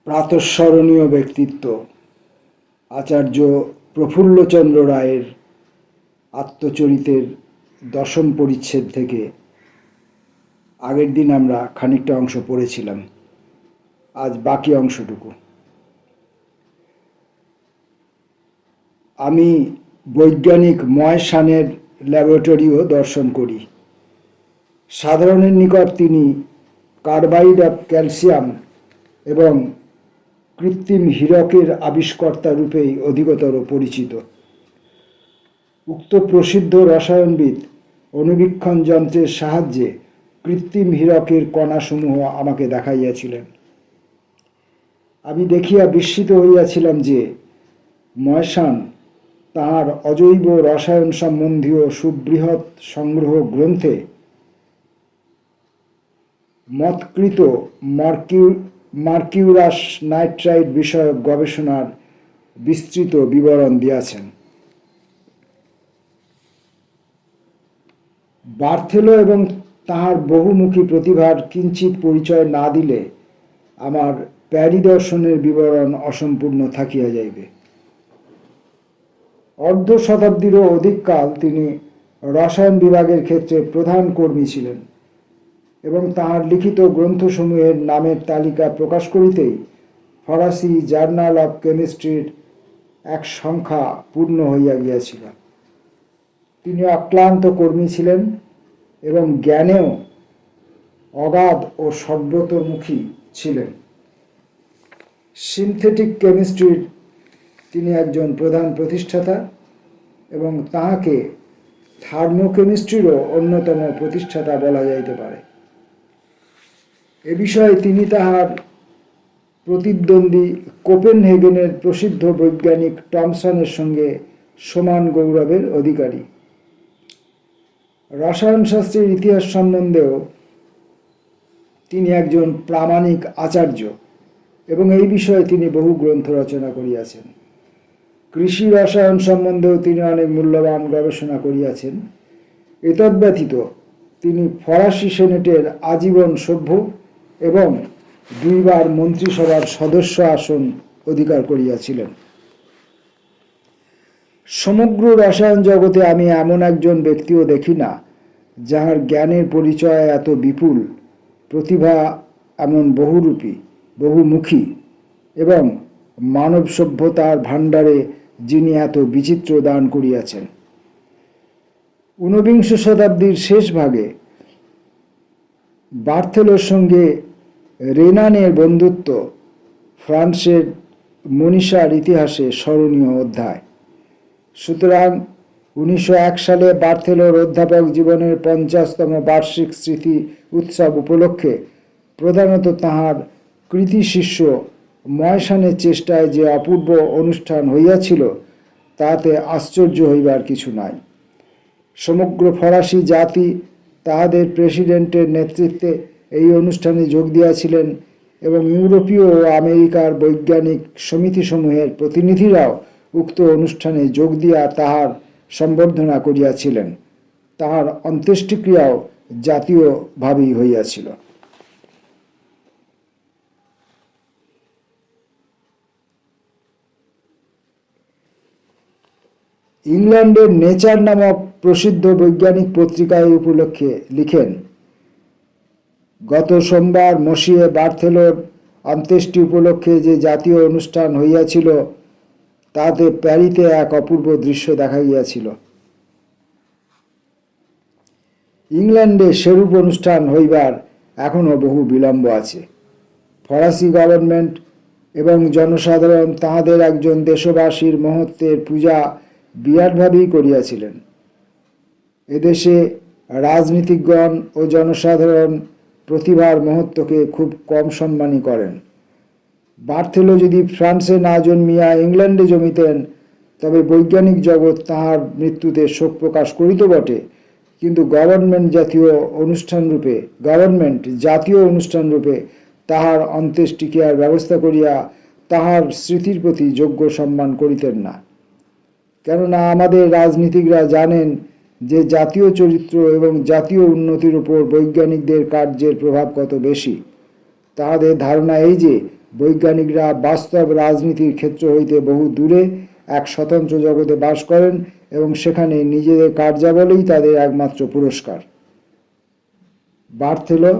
প্রাতঃস্মরণীয় ব্যক্তিত্ব আচার্য প্রফুল্লচন্দ্র রায়ের আত্মচরিতের দশম পরিচ্ছেদ থেকে আগের দিন আমরা খানিকটা অংশ পড়েছিলাম। আজ বাকি অংশটুকু। আমি বৈজ্ঞানিক ময়সানের ল্যাবরেটরিও দর্শন করি। সাধারণের নিকট তিনি কার্বাইড অফ ক্যালসিয়াম এবং কৃত্রিম হীরকের আবিষ্কর্তা রূপেই অধিকতর পরিচিত। উক্ত প্রসিদ্ধ রসায়নবিদ অণুবীক্ষণ যন্ত্রের সাহায্যে কৃত্রিম হীরকের কণাসমূহ আমাকে দেখাইয়াছিলেন। আমি দেখিয়া বিস্মিত হইয়াছিলাম যে ময়সান তাঁর অজৈব রসায়ন সম্বন্ধীয় সুবৃহৎ সংগ্রহ গ্রন্থে মৎকৃত মার্কিউরাস নাইট্রাইট বিষয়ক গবেষণার বিস্তৃত বিবরণ দিয়াছেন। বার্থেলো এবং তাহার বহুমুখী প্রতিভার কিঞ্চিত পরিচয় না দিলে আমার প্যারি দর্শনের বিবরণ অসম্পূর্ণ থাকিয়া যাইবে। অর্ধ শতাব্দীরও অধিককাল তিনি রসায়ন বিভাগের ক্ষেত্রে প্রধান কর্মী ছিলেন এবং তাঁর লিখিত গ্রন্থসমূহের নামের তালিকা প্রকাশ করিতেই ফরাসি জার্নাল অফ কেমিস্ট্রির এক সংখ্যা পূর্ণ হইয়া গিয়াছিল। তিনি অক্লান্ত কর্মী ছিলেন এবং জ্ঞানেও অগাধ ও সর্বতোমুখী ছিলেন। সিনথেটিক কেমিস্ট্রির তিনি একজন প্রধান প্রতিষ্ঠাতা এবং তাহাকে থার্মোকেমিস্ট্রিরও অন্যতম প্রতিষ্ঠাতা বলা যাইতে পারে। এ বিষয়ে তিনি তাহার প্রতিদ্বন্দ্বী কোপেনহেগেনের প্রসিদ্ধ বৈজ্ঞানিক টমসনের সঙ্গে সমান গৌরবের অধিকারী। রসায়নশাস্ত্রের ইতিহাস সম্বন্ধেও তিনি একজন প্রামাণিক আচার্য এবং এই বিষয়ে তিনি বহু গ্রন্থ রচনা করিয়াছেন। কৃষি রসায়ন সম্বন্ধেও তিনি অনেক মূল্যবান গবেষণা করিয়াছেন। এতদ্ব্যতীত তিনি ফরাসি সেনেটের আজীবন সভ্য এবং দুইবার মন্ত্রিসভার সদস্য আসন অধিকার করিয়াছিলেন। সমগ্র রসায়ন জগতে আমি এমন একজন ব্যক্তিও দেখি না যাহার জ্ঞানের পরিচয় এত বিপুল, প্রতিভা এমন বহুরূপী, বহুমুখী এবং মানব সভ্যতার ভাণ্ডারে যিনি এত বিচিত্র দান করিয়াছেন। ঊনবিংশ শতাব্দীর শেষ ভাগে বার্থেলোর সঙ্গে রেনানের বন্ধুত্ব ফ্রান্সের মনীষার ইতিহাসে স্মরণীয় অধ্যায়। সুতরাং 1901 সালে বার্থেলোর অধ্যাপক জীবনের 50তম বার্ষিক স্মৃতি উৎসব উপলক্ষে প্রধানত তাহার কৃতি শিষ্য ময়সানের চেষ্টায় যে অপূর্ব অনুষ্ঠান হইয়াছিল তাতে আশ্চর্য হইবার কিছু নাই। সমগ্র ফরাসি জাতি তাহাদের প্রেসিডেন্টের নেতৃত্বে এই অনুষ্ঠানে যোগ দিয়াছিলেন এবং ইউরোপীয় ও আমেরিকার বৈজ্ঞানিক সমিতিসমূহের প্রতিনিধিরাও উক্ত অনুষ্ঠানে যোগ দিয়া তাহার সম্বর্ধনা করিয়াছিলেন। তাহার অন্ত্যেষ্টিক্রিয়াও জাতীয়ভাবেই হইয়াছিল। ইংল্যান্ডের নেচার নামক প্রসিদ্ধ বৈজ্ঞানিক পত্রিকায় উপলক্ষে লিখেন, গত সোমবার মসিয়ে বার্থেলোর অন্ত্যেষ্টি উপলক্ষে যে জাতীয় অনুষ্ঠান হইয়াছিল তাতে প্যারিতে এক অপূর্ব দৃশ্য দেখা গিয়াছিল। ইংল্যান্ডে সেরূপ অনুষ্ঠান হইবার এখনও বহু বিলম্ব আছে। ফরাসি গভর্নমেন্ট এবং জনসাধারণ তাহাদের একজন দেশবাসীর মহত্বের পূজা বিরাটভাবেই করিয়াছিলেন। এদেশে রাজনীতিকগণ ও জনসাধারণ প্রতিভার মহত্বকে খুব কম সম্মানই করেন। বার্থেলো যদি ফ্রান্সে না জন্মিয়া ইংল্যান্ডে জমিতেন তবে বৈজ্ঞানিক জগৎ তাহার মৃত্যুতে শোক প্রকাশ করিত বটে, কিন্তু গভর্নমেন্ট জাতীয় অনুষ্ঠানরূপে তাহার অন্ত্যেষ্টিক্রিয়ার ব্যবস্থা করিয়া তাহার স্মৃতির প্রতি যোগ্য সম্মান করিতেন না। কেননা আমাদের রাজনীতিকরা জানেন যে জাতীয় চরিত্র এবং জাতীয় উন্নতির উপর বৈজ্ঞানিকদের কার্যের প্রভাব কত বেশি। তাহাদের ধারণা এই যে বৈজ্ঞানিকরা বাস্তব রাজনীতির ক্ষেত্র হইতে বহু দূরে এক স্বতন্ত্র জগতে বাস করেন এবং সেখানে নিজেদের কার্যাবলীই তাদের একমাত্র পুরস্কার। বার্থেলো,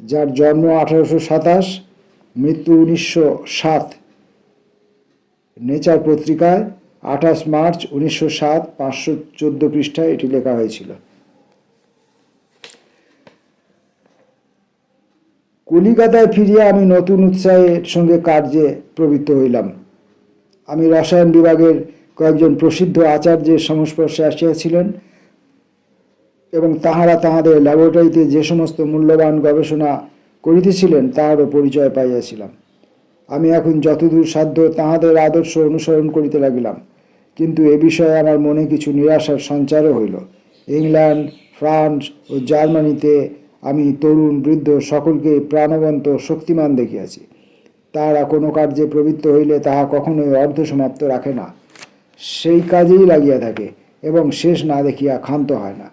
যার জন্ম 1827, মৃত্যু 1907, নেচার পত্রিকায় 28 মার্চ 1907, 514 পৃষ্ঠায় এটি লেখা হয়েছিল। কলিকাতায় ফিরিয়া আমি নতুন উৎসাহের সঙ্গে কার্যে প্রবৃত্ত হইলাম। আমি রসায়ন বিভাগের কয়েকজন প্রসিদ্ধ আচার্যের সংস্পর্শে আসিয়াছিলেন এবং তাহারা তাহাদের ল্যাবরেটরিতে যে সমস্ত মূল্যবান গবেষণা করিতেছিলেন তাহারও পরিচয় পাইয়াছিলাম। আমি এখন যতদূর সাধ্য তাহাদের আদর্শ অনুসরণ করিতে লাগিলাম, কিন্তু এ বিষয়ে আমার মনে কিছু নিরাশার সঞ্চারও হইল। ইংল্যান্ড, ফ্রান্স ও জার্মানিতে আমি তরুণ বৃদ্ধ সকলকে প্রাণবন্ত শক্তিমান দেখিয়াছি। তাহারা কোনো কার্যে প্রবৃত্ত হইলে তাহা কখনোই অর্ধসমাপ্ত রাখে না, সেই কাজেই লাগিয়া থাকে এবং শেষ না দেখিয়া ক্ষান্ত হয় না।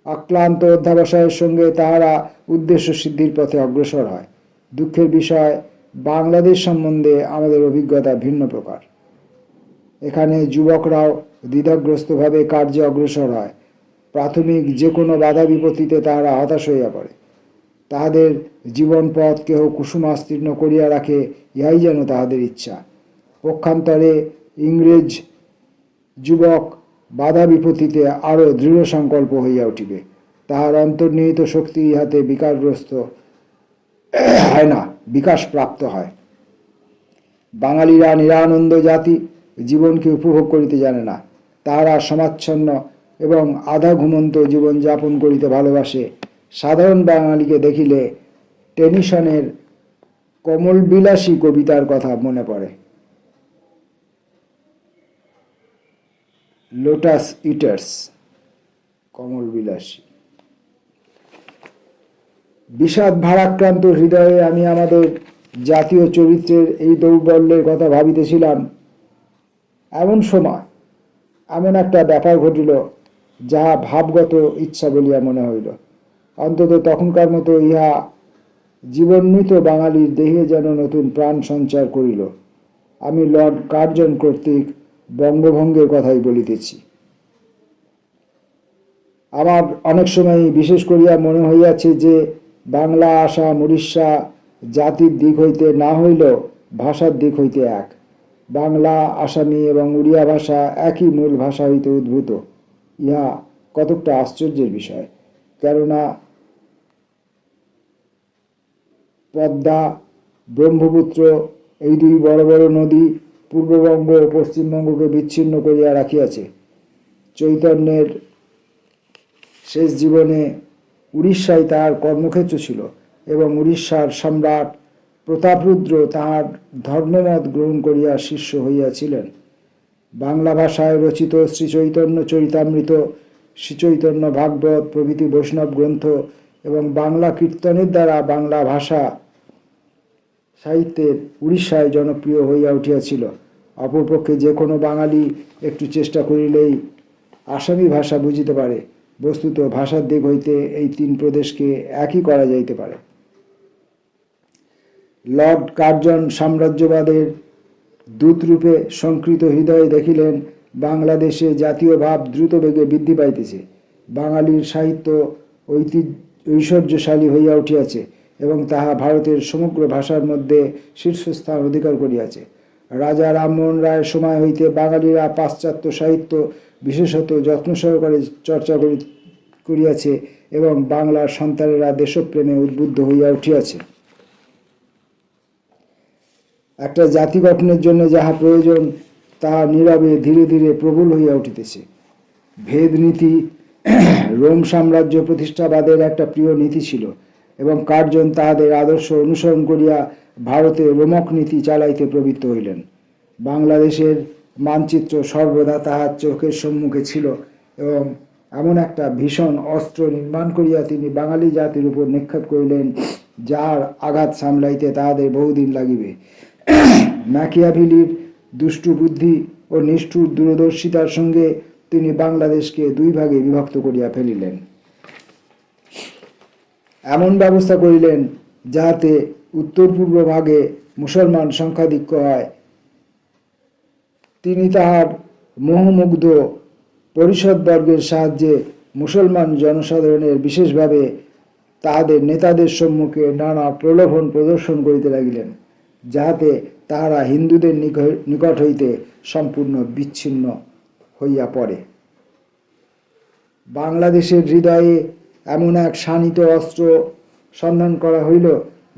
অক্লান্ত অধ্যাবসায়ের সঙ্গে তাহারা উদ্দেশ্য সিদ্ধির পথে অগ্রসর হয়। দুঃখের বিষয়, বাংলাদেশ সম্বন্ধে আমাদের অভিজ্ঞতা ভিন্ন প্রকার। এখানে যুবকরাও দ্বিধাগ্রস্তভাবে কার্যে অগ্রসর হয়। প্রাথমিক যে কোনো বাধা বিপত্তিতে তাহারা হতাশ হইয়া পড়ে। তাহাদের জীবন পথ কেহ কুসুমাস্তীর্ণ করিয়া রাখে, ইহাই যেন তাহাদের ইচ্ছা। পক্ষান্তরে ইংরেজ যুবক বাধা বিপত্তিতে আরও দৃঢ় সংকল্প হইয়া উঠিবে। তাহার অন্তর্নিহিত শক্তি ইহাতে বিকারগ্রস্ত হয় না, বিকাশপ্রাপ্ত হয়। বাঙালিরা নিরানন্দ জাতি, জীবনকে উপভোগ করিতে জানে না। তাহারা সমাচ্ছন্ন এবং আধা ঘুমন্ত জীবন যাপন করিতে ভালোবাসে। সাধারণ বাঙালিকে দেখিলে টেনিসনের কমলবিলাসী কবিতার কথা মনে পড়ে। লোটাস ইটার্স, কমলবিলাসী। বিষাদ ভারাক্রান্ত হৃদয়ে আমি আমাদের জাতীয় চরিত্রের এই দৌর্বল্যের কথা ভাবিতেছিলাম। এমন সময় এমন একটা ব্যাপার ঘটিল, যাহা ভাবগত ইচ্ছা বলিয়া মনে হইল। অন্তত তখনকার মতো ইহা জীবন্মৃত বাঙালির দেহে যেন নতুন প্রাণ সঞ্চার করিল। আমি লর্ড কার্জন কর্তৃক বঙ্গভঙ্গের কথাই বলিতেছি। আমার অনেক সময় বিশেষ করিয়া মনে হইয়াছে যে বাংলা, আসাম, উড়িষ্যা জাতির দিক হইতে না হইলেও ভাষার দিক হইতে এক। বাংলা, আসামি এবং উড়িয়া ভাষা একই মূল ভাষা হইতে উদ্ভূত। ইহা কতকটা আশ্চর্যের বিষয়, কেননা পদ্মা, ব্রহ্মপুত্র এই দুই বড় বড় নদী পূর্ববঙ্গ ও পশ্চিমবঙ্গকে বিচ্ছিন্ন করিয়া রাখিয়াছে। চৈতন্যের শেষ জীবনে উড়িষ্যায় তাহার কর্মক্ষেত্র ছিল এবং উড়িষ্যার সম্রাট প্রতাপরুদ্র তাহার ধর্মমত গ্রহণ করিয়া শিষ্য হইয়াছিলেন। বাংলা ভাষায় রচিত শ্রীচৈতন্য চরিতামৃত, শ্রীচৈতন্য ভাগবত প্রভৃতি বৈষ্ণব গ্রন্থ এবং বাংলা কীর্তনের দ্বারা বাংলা ভাষা সাহিত্যের উড়িষ্যায় জনপ্রিয় হইয়া উঠিয়াছিল। অপরপক্ষে যে কোনো বাঙালি একটু চেষ্টা করিলেই আসামি ভাষা বুঝিতে পারে। বস্তুত ভাষার দিক হইতে এই তিন প্রদেশকে একই করা যাইতে পারে। লর্ড কার্জন সাম্রাজ্যবাদের দূতরূপে সংকৃত হৃদয়ে দেখিলেন বাংলাদেশে জাতীয় ভাব দ্রুত বেগে বৃদ্ধি পাইতেছে। বাঙালির সাহিত্য ঐশ্বর্যশালী হইয়া উঠিয়াছে এবং তাহা ভারতের সমগ্র ভাষার মধ্যে শীর্ষস্থান অধিকার করিয়াছে। রাজা রামমোহন রায়ের সময় হইতে বাঙালিরা পাশ্চাত্য সাহিত্য বিশেষত যত্ন সহকারে চর্চা করিয়াছে এবং বাংলার সন্তানেরা দেশপ্রেমে উদ্বুদ্ধ হইয়া উঠিয়াছে। একটা জাতি গঠনের জন্য যাহা প্রয়োজন তাহা নীরবে ধীরে ধীরে প্রবল হইয়া উঠিতেছে। ভেদ নীতি রোম সাম্রাজ্য প্রতিষ্ঠাবাদের একটা প্রিয় নীতি ছিল এবং কার্জন তাহাদের আদর্শ অনুসরণ করিয়া ভারতে রোমক নীতি চালাইতে প্রবৃত্ত হইলেন। বাংলাদেশের মানচিত্র সর্বদা তাহার চোখের সম্মুখে ছিল এবং এমন একটা ভীষণ অস্ত্র নির্মাণ করিয়া তিনি বাঙালি জাতির উপর নিক্ষেপ করিলেন, যার আঘাত সামলাইতে তাহাদের বহুদিন লাগিবে। ম্যাকিয়াভেলির দুষ্টু বুদ্ধি ও নিষ্ঠুর দূরদর্শিতার সঙ্গে তিনি বাংলাদেশকে দুই ভাগে বিভক্ত করিয়া ফেলিলেন। এমন ব্যবস্থা করিলেন যাহাতে উত্তর পূর্ব ভাগে মুসলমান সংখ্যাধিক্য হয়, তিনি তাহার মোহমুগ্ধ পরিষদবর্গের সাহায্যে মুসলমান জনসাধারণের বিশেষভাবে তাহাদের নেতাদের সম্মুখে নানা প্রলোভন প্রদর্শন করিতে লাগিলেন, যাহাতে তাহারা হিন্দুদের নিকট হইতে সম্পূর্ণ বিচ্ছিন্ন হইয়া পড়ে। বাংলাদেশের হৃদয়ে এমন এক শানিত অস্ত্র সন্ধান করা হইল,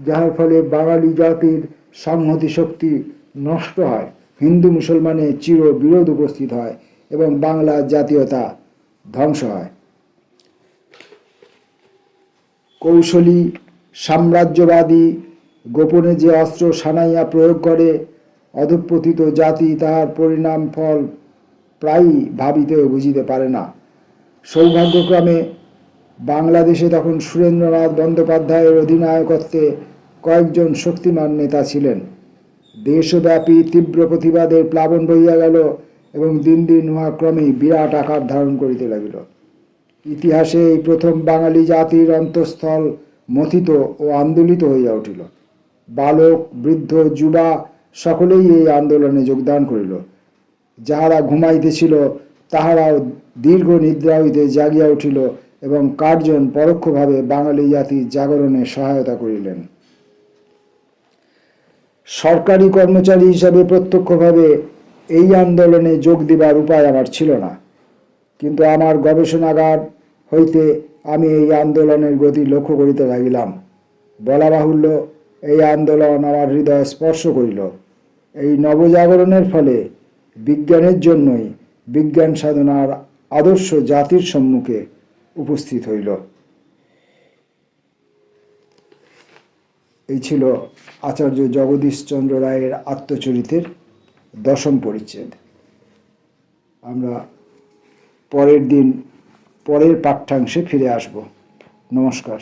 যাহার ফলে বাঙালি জাতির সংহতি শক্তি নষ্ট হয়, হিন্দু মুসলমানের চির বিরোধ উপস্থিত হয় এবং বাংলার জাতীয়তা ধ্বংস হয়। কৌশলী সাম্রাজ্যবাদী গোপনে যে অস্ত্র সানাইয়া প্রয়োগ করে, অধঃপতিত জাতি তাহার পরিণাম ফল প্রায়ই ভাবিতেও বুঝিতে পারে না। সৌভাগ্যক্রমে বাংলাদেশে তখন সুরেন্দ্রনাথ বন্দ্যোপাধ্যায়ের অধিনায়কত্বে কয়েকজন শক্তিমান নেতা ছিলেন। দেশব্যাপী তীব্র প্রতিবাদের প্লাবন বইয়া গেল এবং দিন দিন উহা ক্রমেই বিরাট আকার ধারণ করিতে লাগিল। ইতিহাসে এই প্রথম বাঙালি জাতির অন্তঃস্থল মথিত ও আন্দোলিত হইয়া উঠিল। বালক, বৃদ্ধ, যুবা সকলেই এই আন্দোলনে যোগদান করিল। যাহারা ঘুমাইতেছিল তাহারাও দীর্ঘ নিদ্রা হইতে জাগিয়া উঠিল এবং কার্জন পরোক্ষভাবে বাঙালি জাতির জাগরণে সহায়তা করিলেন। সরকারি কর্মচারী হিসাবে প্রত্যক্ষভাবে এই আন্দোলনে যোগ দিবার উপায় আমার ছিল না, কিন্তু আমার গবেষণাগার হইতে আমি এই আন্দোলনের গতি লক্ষ্য করিতে লাগিলাম। বলা বাহুল্য, এই আন্দোলন আমার হৃদয় স্পর্শ করিল। এই নবজাগরণের ফলে বিজ্ঞানের জন্যই বিজ্ঞান সাধনার আদর্শ জাতির সম্মুখে উপস্থিত হইল। এই ছিল আচার্য জগদীশচন্দ্র রায়ের আত্মচরিতের 10ম পরিচ্ছেদ। আমরা পরের দিন পরের পাঠ্যাংশে ফিরে আসব। নমস্কার।